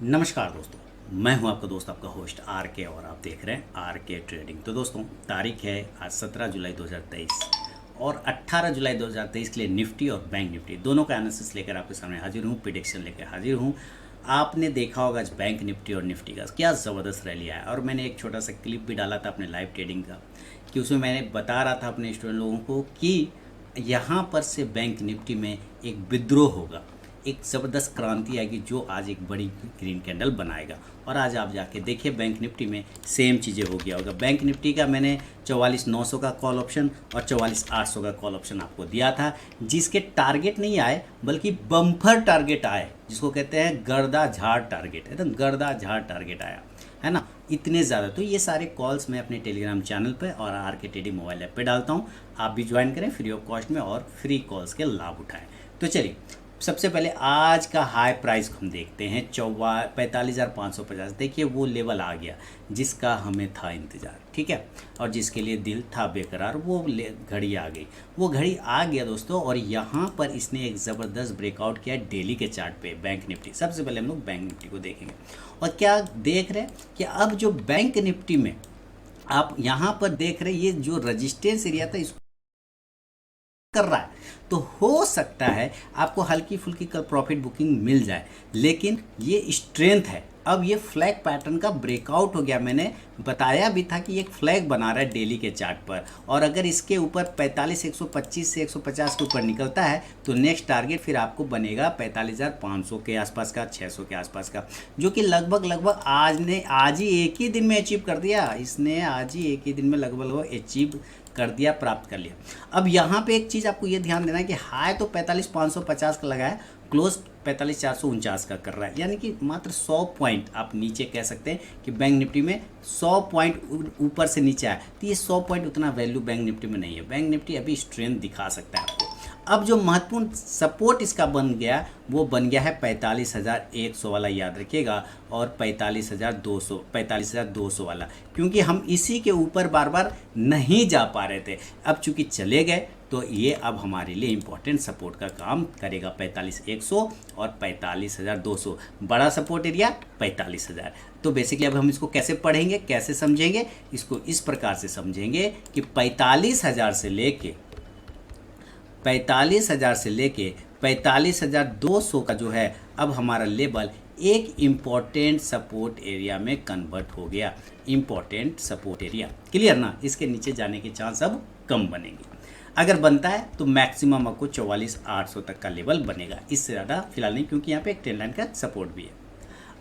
नमस्कार दोस्तों, मैं हूं आपका दोस्त, आपका होस्ट आर के, और आप देख रहे हैं आर के ट्रेडिंग। तो दोस्तों, तारीख है आज 17 जुलाई 2023 और 18 जुलाई 2023 के लिए निफ्टी और बैंक निफ्टी दोनों का एनालिसिस लेकर आपके सामने हाजिर हूं, प्रेडिक्शन लेकर हाजिर हूं। आपने देखा होगा आज बैंक निफ्टी और निफ्टी का क्या ज़बरदस्त रैली आया, और मैंने एक छोटा सा क्लिप भी डाला था अपने लाइव ट्रेडिंग का कि उसमें मैंने बता रहा था अपने स्टूडेंट लोगों को कि यहाँ पर से बैंक निफ्टी में एक विद्रोह होगा, एक ज़बरदस्त क्रांति आएगी जो आज एक बड़ी ग्रीन कैंडल बनाएगा। और आज आप जाके देखिए बैंक निफ्टी में सेम चीज़ें हो गया होगा। बैंक निफ्टी का मैंने 44,900 का कॉल ऑप्शन और 44,800 का कॉल ऑप्शन आपको दिया था, जिसके टारगेट नहीं आए बल्कि बम्पर टारगेट आए, जिसको कहते हैं गर्दा झाड़ टारगेट, एकदम गर्दा झाड़ टारगेट आया है ना, इतने ज़्यादा। तो ये सारे कॉल्स मैं अपने टेलीग्राम चैनल पे और आर के ट्रेडिंग मोबाइल ऐप पे डालता हूँ, आप भी ज्वाइन करें फ्री ऑफ कॉस्ट में और फ्री कॉल्स के लाभ उठाएं। तो चलिए, सबसे पहले आज का हाई प्राइस हम देखते हैं 45,550। देखिए वो लेवल आ गया जिसका हमें था इंतज़ार, ठीक है, और जिसके लिए दिल था बेकरार, वो घड़ी आ गई, वो घड़ी आ गया दोस्तों। और यहाँ पर इसने एक ज़बरदस्त ब्रेकआउट किया डेली के चार्ट पे बैंक निफ्टी। सबसे पहले हम लोग बैंक निफ्टी को देखेंगे और क्या देख रहे हैं कि अब जो बैंक निफ्टी में आप यहाँ पर देख रहे हैं, ये जो रजिस्टेंस एरिया था इसको कर रहा है, तो हो सकता है आपको हल्की फुल्की कल प्रॉफिट बुकिंग मिल जाए, लेकिन ये स्ट्रेंथ है। अब ये फ्लैग पैटर्न का ब्रेकआउट हो गया, मैंने बताया भी था कि एक फ्लैग बना रहा है डेली के चार्ट पर, और अगर इसके ऊपर 45,125 से 150 के ऊपर निकलता है तो नेक्स्ट टारगेट फिर आपको बनेगा 45,500 के आसपास का, 600 के आसपास का, जो कि लगभग आज ही एक ही दिन में अचीव कर दिया। इसने आज ही एक ही दिन में लगभग अचीव कर दिया, प्राप्त कर लिया। अब यहाँ पे एक चीज़ आपको ये ध्यान देना है कि हाई तो 45,550 का लगा है, क्लोज 45,449 का कर रहा है, यानी कि मात्र 100 पॉइंट आप नीचे कह सकते हैं कि बैंक निफ्टी में 100 पॉइंट ऊपर से नीचे आया। तो ये 100 पॉइंट उतना वैल्यू बैंक निफ्टी में नहीं है। बैंक निफ्टी अभी स्ट्रेंथ दिखा सकता है आपको। अब जो महत्वपूर्ण सपोर्ट इसका बन गया वो बन गया है 45,100 वाला, याद रखिएगा, और 45,200 वाला, क्योंकि हम इसी के ऊपर बार बार नहीं जा पा रहे थे। अब चूंकि चले गए तो ये अब हमारे लिए इम्पोर्टेंट सपोर्ट का काम करेगा। 45,100 और 45,200 बड़ा सपोर्ट एरिया 45,000। तो बेसिकली अब हम इसको कैसे पढ़ेंगे, कैसे समझेंगे, इसको इस प्रकार से समझेंगे कि 45,000 से लेके 45,200 का जो है अब हमारा लेवल एक इम्पॉर्टेंट सपोर्ट एरिया में कन्वर्ट हो गया। इम्पॉर्टेंट सपोर्ट एरिया, क्लियर ना? इसके नीचे जाने के चांस अब कम बनेंगे। अगर बनता है तो मैक्सिमम आपको 44,800 तक का लेवल बनेगा, इससे ज़्यादा फिलहाल नहीं, क्योंकि यहाँ पे एक ट्रेंड लाइन का सपोर्ट भी है।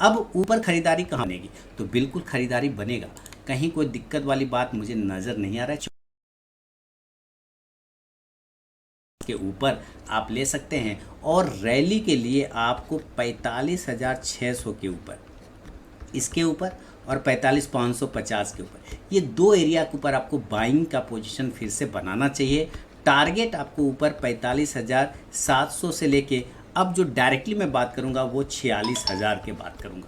अब ऊपर खरीदारी कहाँ बनेगी? तो बिल्कुल खरीदारी बनेगा, कहीं कोई दिक्कत वाली बात मुझे नज़र नहीं आ रहा है। के ऊपर आप ले सकते हैं, और रैली के लिए आपको 45,600 के ऊपर, इसके ऊपर, और 45,550 के ऊपर, ये दो एरिया के ऊपर आपको बाइंग का पोजीशन फिर से बनाना चाहिए। टारगेट आपको ऊपर 45,700 से लेके, अब जो डायरेक्टली मैं बात करूंगा वो 46,000 के बात करूंगा।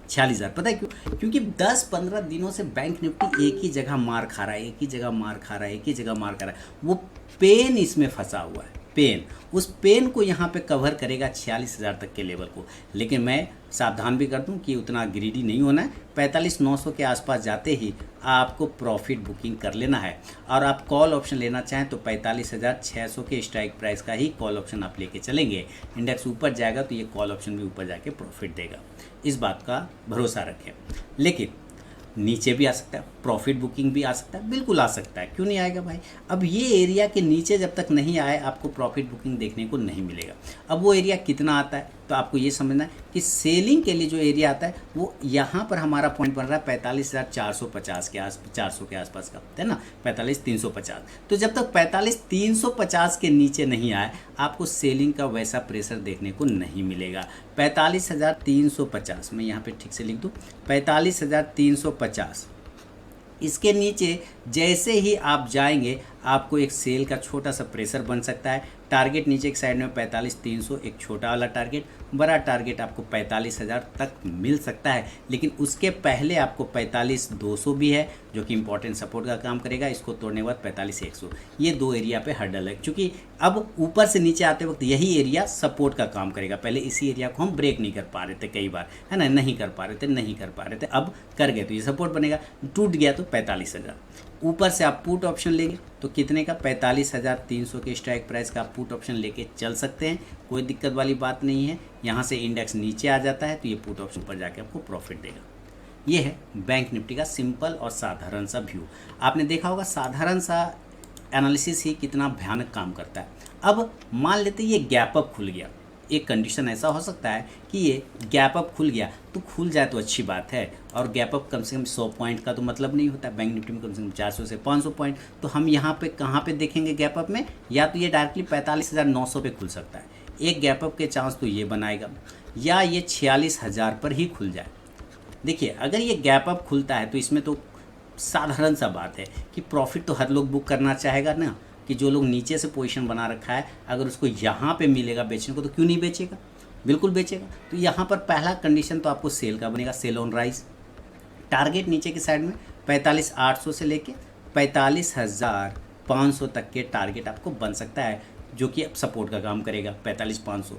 46,000, पता है क्यों? क्योंकि 10-15 दिनों से बैंक निफ्टी एक ही जगह मार खा रहा है, एक ही जगह मार खा रहा है, एक ही जगह मार खा रहा है। वो पेन इसमें फंसा हुआ है, पेन, उस पेन को यहाँ पे कवर करेगा 46,000 तक के लेवल को। लेकिन मैं सावधान भी कर दूं कि उतना ग्रीडी नहीं होना है। 45,900 के आसपास जाते ही आपको प्रॉफिट बुकिंग कर लेना है, और आप कॉल ऑप्शन लेना चाहें तो 45,600 के स्ट्राइक प्राइस का ही कॉल ऑप्शन आप लेके चलेंगे। इंडेक्स ऊपर जाएगा तो ये कॉल ऑप्शन भी ऊपर जाके प्रॉफिट देगा, इस बात का भरोसा रखें। लेकिन नीचे भी आ सकता है, प्रॉफिट बुकिंग भी आ सकता है, बिल्कुल आ सकता है, क्यों नहीं आएगा भाई? अब ये एरिया के नीचे जब तक नहीं आए आपको प्रॉफिट बुकिंग देखने को नहीं मिलेगा। अब वो एरिया कितना आता है तो आपको ये समझना है कि सेलिंग के लिए जो एरिया आता है वो यहाँ पर हमारा पॉइंट बन रहा है 45,450 के 400 के आसपास का, है ना, 45,350। तो जब तक 45,350 के नीचे नहीं आए आपको सेलिंग का वैसा प्रेशर देखने को नहीं मिलेगा। 45,350 मैं यहाँ पे ठीक से लिख दूँ, 45,350, इसके नीचे जैसे ही आप जाएंगे आपको एक सेल का छोटा सा प्रेशर बन सकता है। टारगेट नीचे की साइड में 45,300 एक छोटा वाला टारगेट, बड़ा टारगेट आपको 45,000 तक मिल सकता है। लेकिन उसके पहले आपको 45,200 भी है जो कि इंपॉर्टेंट सपोर्ट का काम करेगा। इसको तोड़ने के बाद 45,100, ये दो एरिया पे हर्डल है, क्योंकि अब ऊपर से नीचे आते वक्त यही एरिया सपोर्ट का काम करेगा। पहले इसी एरिया को हम ब्रेक नहीं कर पा रहे थे, कई बार है ना, नहीं कर पा रहे थे, अब कर गए तो ये सपोर्ट बनेगा। टूट गया तो 45,000। ऊपर से आप पुट ऑप्शन लेंगे तो कितने का, 45,300 के स्ट्राइक प्राइस का आप पुट ऑप्शन लेके चल सकते हैं, कोई दिक्कत वाली बात नहीं है। यहाँ से इंडेक्स नीचे आ जाता है तो ये पुट ऑप्शन पर जाके आपको प्रॉफिट देगा। ये है बैंक निफ्टी का सिंपल और साधारण सा व्यू। आपने देखा होगा साधारण सा एनालिसिस ही कितना भयानक काम करता है। अब मान लेते ये गैप अप खुल गया, एक कंडीशन ऐसा हो सकता है कि ये गैप अप खुल गया, तो खुल जाए तो अच्छी बात है। और गैप अप कम से कम 100 पॉइंट का तो मतलब नहीं होता, बैंक निफ्टी में कम से कम 400 से 500 पॉइंट। तो हम यहाँ पे कहाँ पे देखेंगे गैप अप में, या तो ये डायरेक्टली 45,900 पे खुल सकता है, एक गैप अप के चांस तो ये बनाएगा, या ये 46,000 पर ही खुल जाए। देखिए अगर ये गैप अप खुलता है तो इसमें तो साधारण सा बात है कि प्रॉफिट तो हर लोग बुक करना चाहेगा ना, कि जो लोग नीचे से पोजीशन बना रखा है अगर उसको यहाँ पे मिलेगा बेचने को तो क्यों नहीं बेचेगा, बिल्कुल बेचेगा। तो यहाँ पर पहला कंडीशन तो आपको सेल का बनेगा, सेल ऑन राइज। टारगेट नीचे की साइड में 45,800 से लेके 45,500 तक के टारगेट आपको बन सकता है, जो कि सपोर्ट का काम करेगा 45,500।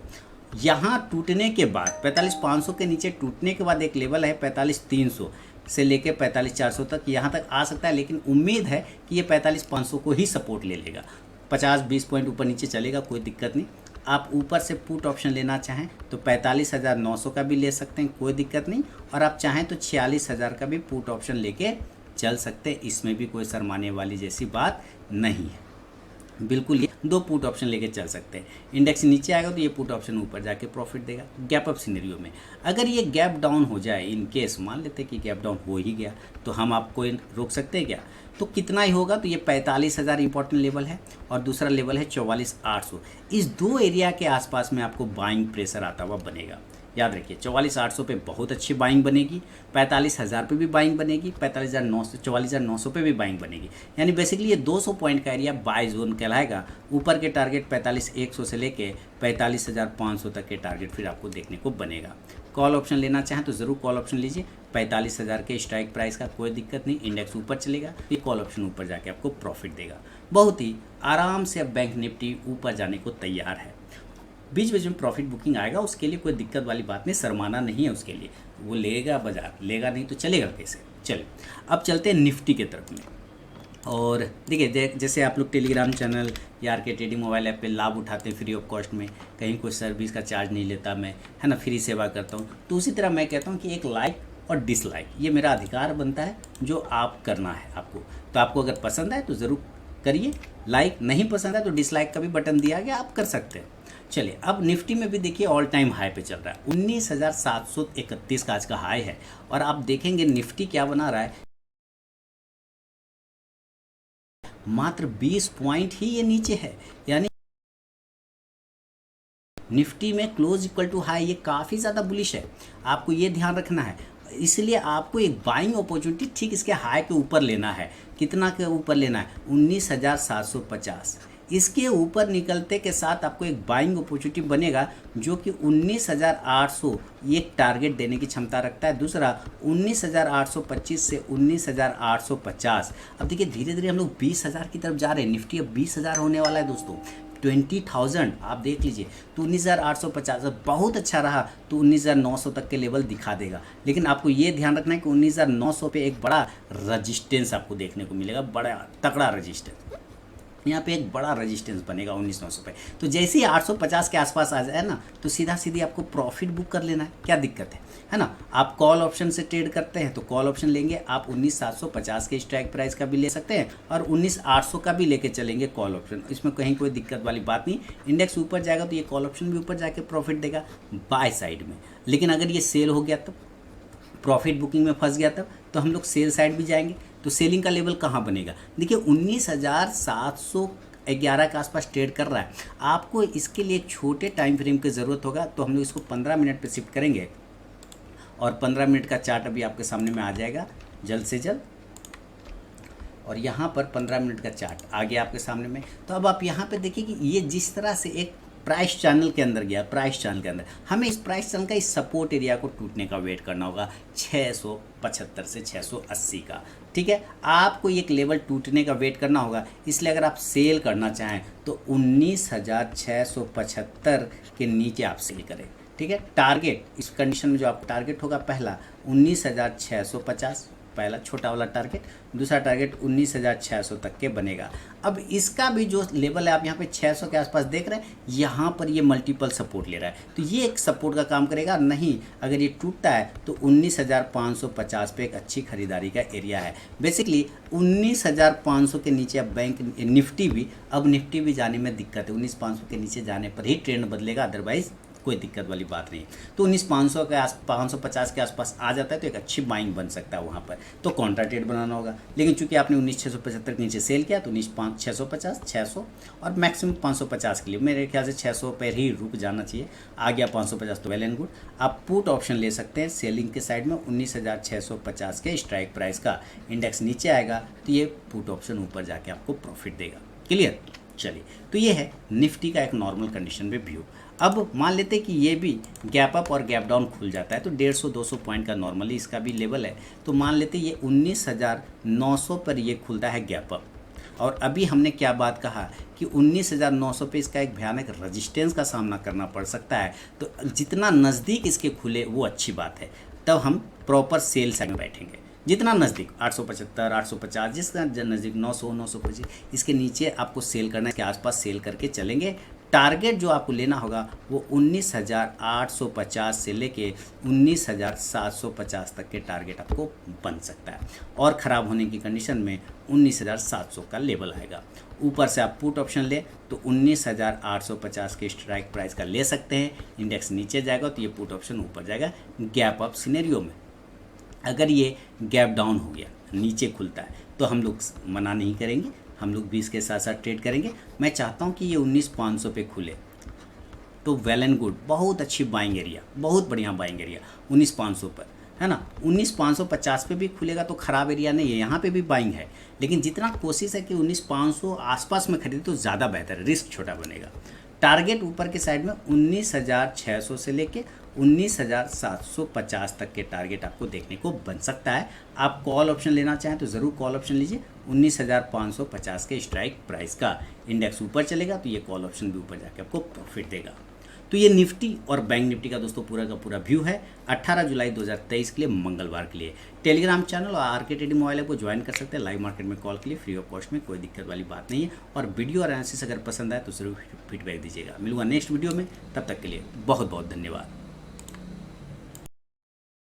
यहाँ टूटने के बाद 45,500 के नीचे टूटने के बाद एक लेवल है 45,300 से लेके 45,400 तक, यहाँ तक आ सकता है। लेकिन उम्मीद है कि ये 45,500 को ही सपोर्ट ले लेगा, 50-20 पॉइंट ऊपर नीचे चलेगा, कोई दिक्कत नहीं। आप ऊपर से पुट ऑप्शन लेना चाहें तो 45,900 का भी ले सकते हैं, कोई दिक्कत नहीं। और आप चाहें तो 46,000 का भी पुट ऑप्शन लेके चल सकते हैं, इसमें भी कोई शर्माने वाली जैसी बात नहीं है, बिल्कुल ये दो पुट ऑप्शन लेके चल सकते हैं। इंडेक्स नीचे आएगा तो ये पुट ऑप्शन ऊपर जाके प्रॉफिट देगा। गैप अप सिनेरियो में अगर ये गैप डाउन हो जाए, इन केस मान लेते कि गैप डाउन हो ही गया, तो हम आपको रोक सकते हैं क्या, तो कितना ही होगा, तो ये 45,000 इंपॉर्टेंट लेवल है और दूसरा लेवल है 44,800। इस दो एरिया के आसपास में आपको बाइंग प्रेशर आता हुआ बनेगा। याद रखिए 44,800 पे बहुत अच्छी बाइंग बनेगी, 45,000 पे भी बाइंग बनेगी, 44,900 पे भी बाइंग बनेगी। यानी बेसिकली ये 200 पॉइंट का एरिया बाय जोन कहलाएगा। ऊपर के टारगेट 45,100 से लेके 45,500 तक के टारगेट फिर आपको देखने को बनेगा। कॉल ऑप्शन लेना चाहें तो ज़रूर कॉल ऑप्शन लीजिए, 45,000 के स्ट्राइक प्राइस का, कोई दिक्कत नहीं। इंडेक्स ऊपर चलेगा, ये कॉल ऑप्शन ऊपर जाके आपको प्रॉफिट देगा। बहुत ही आराम से अब बैंक निफ्टी ऊपर जाने को तैयार है। बीच बीच में प्रॉफिट बुकिंग आएगा, उसके लिए कोई दिक्कत वाली बात नहीं, शर्माना नहीं है उसके लिए, वो लेगा बाजार, लेगा नहीं तो चलेगा कैसे। चलिए अब चलते हैं निफ्टी के तरफ में। और देखिए जैसे आप लोग टेलीग्राम चैनल या आरके ट्रेडिंग मोबाइल ऐप पे लाभ उठाते हैं फ्री ऑफ कॉस्ट में, कहीं कोई सर्विस का चार्ज नहीं लेता मैं, है ना, फ्री सेवा करता हूँ। तो उसी तरह मैं कहता हूँ कि एक लाइक और डिसलाइक ये मेरा अधिकार बनता है, जो आप करना है आपको। तो आपको अगर पसंद आए तो ज़रूर करिए, लाइक नहीं पसंद है तो डिसलाइक का भी बटन दिया गया, आप कर सकते हैं। चलिए अब निफ्टी में भी देखिए ऑल टाइम हाई पे चल रहा है, 19,731 का आज का हाई है। और आप देखेंगे निफ्टी क्या बना रहा है, मात्र 20 पॉइंट ही ये नीचे है। यानी निफ्टी में क्लोज इक्वल टू हाई, ये काफ़ी ज़्यादा बुलिश है, आपको ये ध्यान रखना है। इसलिए आपको एक बाइंग अपॉर्चुनिटी ठीक इसके हाई के ऊपर लेना है। कितना के ऊपर लेना है, 19,750। इसके ऊपर निकलते के साथ आपको एक बाइंग अपॉर्चुनिटी बनेगा जो कि 19,800 एक टारगेट देने की क्षमता रखता है। दूसरा 19,825 से 19,850। अब देखिए धीरे धीरे हम लोग 20,000 की तरफ जा रहे हैं, निफ्टी अब 20,000 होने वाला है दोस्तों, 20,000 आप देख लीजिए। तो 19,850 बहुत अच्छा रहा तो 19,900 तक के लेवल दिखा देगा। लेकिन आपको ये ध्यान रखना है कि 19,900 पे एक बड़ा रजिस्टेंस आपको देखने को मिलेगा, बड़ा तगड़ा रजिस्टेंस, यहाँ पे एक बड़ा रेजिस्टेंस बनेगा 19,900 पे। तो जैसे ही 850 के आसपास आ जाए ना, तो सीधा सीधी आपको प्रॉफिट बुक कर लेना है, क्या दिक्कत है ना। आप कॉल ऑप्शन से ट्रेड करते हैं तो कॉल ऑप्शन लेंगे, आप 19,750 के स्ट्राइक प्राइस का भी ले सकते हैं और 19,800 का भी लेके चलेंगे कॉल ऑप्शन, इसमें कहीं कोई दिक्कत वाली बात नहीं। इंडेक्स ऊपर जाएगा तो ये कॉल ऑप्शन भी ऊपर जाके प्रॉफिट देगा बाय साइड में। लेकिन अगर ये सेल हो गया तब, प्रॉफिट बुकिंग में फंस गया तब, तो हम लोग सेल साइड भी जाएंगे। तो सेलिंग का लेवल कहाँ बनेगा, देखिए 19,711 के आसपास ट्रेड कर रहा है। आपको इसके लिए एक छोटे टाइम फ्रेम की ज़रूरत होगा, तो हम लोग इसको 15 मिनट पे शिफ्ट करेंगे और 15 मिनट का चार्ट अभी आपके सामने में आ जाएगा जल्द से जल्द। और यहाँ पर 15 मिनट का चार्ट आ गया आपके सामने में। तो अब आप यहाँ पे देखिए कि ये जिस तरह से एक प्राइस चैनल के अंदर गया, प्राइस चैनल के अंदर हमें इस प्राइस चैनल का इस सपोर्ट एरिया को टूटने का वेट करना होगा 675 से 680 का। ठीक है, आपको एक लेवल टूटने का वेट करना होगा। इसलिए अगर आप सेल करना चाहें तो 19,675 के नीचे आप सेल करें। ठीक है, टारगेट इस कंडीशन में जो आपका टारगेट होगा, पहला 19,650, पहला छोटा वाला टारगेट, दूसरा टारगेट 19,600 तक के बनेगा। अब इसका भी जो लेवल है आप यहाँ पे 600 के आसपास देख रहे हैं, यहाँ पर ये मल्टीपल सपोर्ट ले रहा है, तो ये एक सपोर्ट का काम करेगा। नहीं, अगर ये टूटता है तो 19,550 पे एक अच्छी खरीदारी का एरिया है। बेसिकली 19,500 के नीचे अब बैंक निफ्टी भी जाने में दिक्कत है। 19,500 के नीचे जाने पर ही ट्रेंड बदलेगा, अदरवाइज कोई दिक्कत वाली बात नहीं। तो 19,500 के 550 के आसपास आ जाता है तो एक अच्छी बाइंग बन सकता है वहाँ पर। तो कॉन्ट्रा ट्रेड बनाना होगा, लेकिन चूंकि आपने 19,675 के नीचे सेल किया तो 19,650, 600 और मैक्सिमम 550 के लिए मेरे ख्याल से 600 पर ही रुक जाना चाहिए। आ गया 550 तो वेल एंड गुड। आप पुट ऑप्शन ले सकते हैं सेलिंग के साइड में 19,650 के स्ट्राइक प्राइस का। इंडेक्स नीचे आएगा तो ये पुट ऑप्शन ऊपर जाके आपको प्रॉफिट देगा। क्लियर? चलिए, तो ये है निफ्टी का एक नॉर्मल कंडीशन में व्यू। अब मान लेते हैं कि ये भी गैप अप और गैप डाउन खुल जाता है तो 150-200 पॉइंट का नॉर्मली इसका भी लेवल है। तो मान लेते हैं ये 19,900 पर ये खुलता है गैप अप। और अभी हमने क्या बात कहा कि 19,900 पे इसका एक भयानक रेजिस्टेंस का सामना करना पड़ सकता है। तो जितना नज़दीक इसके खुले वो अच्छी बात है, तब हम प्रॉपर सेल साइड में बैठेंगे। जितना नज़दीक 875, 850, जिसका नज़दीक 900, 925, इसके नीचे आपको सेल करना है, इसके आसपास सेल करके चलेंगे। टारगेट जो आपको लेना होगा वो 19,850 से लेके 19,750 तक के टारगेट आपको बन सकता है। और ख़राब होने की कंडीशन में 19,700 का लेवल आएगा। ऊपर से आप पुट ऑप्शन ले तो 19,850 के स्ट्राइक प्राइस का ले सकते हैं। इंडेक्स नीचे जाएगा तो ये पुट ऑप्शन ऊपर जाएगा गैप अप सिनेरियो में। अगर ये गैप डाउन हो गया, नीचे खुलता है, तो हम लोग मना नहीं करेंगे, हम लोग भी इसके साथ साथ ट्रेड करेंगे। मैं चाहता हूँ कि ये 19,500 पे खुले तो वेल एंड गुड, बहुत अच्छी बाइंग एरिया, बहुत बढ़िया बाइंग एरिया 19,500 पर, है ना। 19,550 पे भी खुलेगा तो ख़राब एरिया नहीं है, यहाँ पे भी बाइंग है। लेकिन जितना कोशिश है कि 19,500 आसपास में खरीदे तो ज़्यादा बेहतर है, रिस्क छोटा बनेगा। टारगेट ऊपर के साइड में 19,600 से लेके 19,750 तक के टारगेट आपको देखने को बन सकता है। आप कॉल ऑप्शन लेना चाहें तो ज़रूर कॉल ऑप्शन लीजिए 19,550 के स्ट्राइक प्राइस का। इंडेक्स ऊपर चलेगा तो ये कॉल ऑप्शन भी ऊपर जाके आपको प्रॉफिट देगा। तो ये निफ्टी और बैंक निफ्टी का दोस्तों पूरा का पूरा व्यू है 18 जुलाई 2023 के लिए, मंगलवार के लिए। टेलीग्राम चैनल और आरके ट्रेडिंग मोबाइल ऐप को ज्वाइन कर सकते हैं। लाइव मार्केट में कॉल के लिए फ्री ऑफ कॉस्ट में, कोई दिक्कत वाली बात नहीं है। और वीडियो और एनालिसिस अगर पसंद आए तो ज़रूर फीडबैक दीजिएगा। मिलूंगा नेक्स्ट वीडियो में, तब तक के लिए बहुत बहुत धन्यवाद।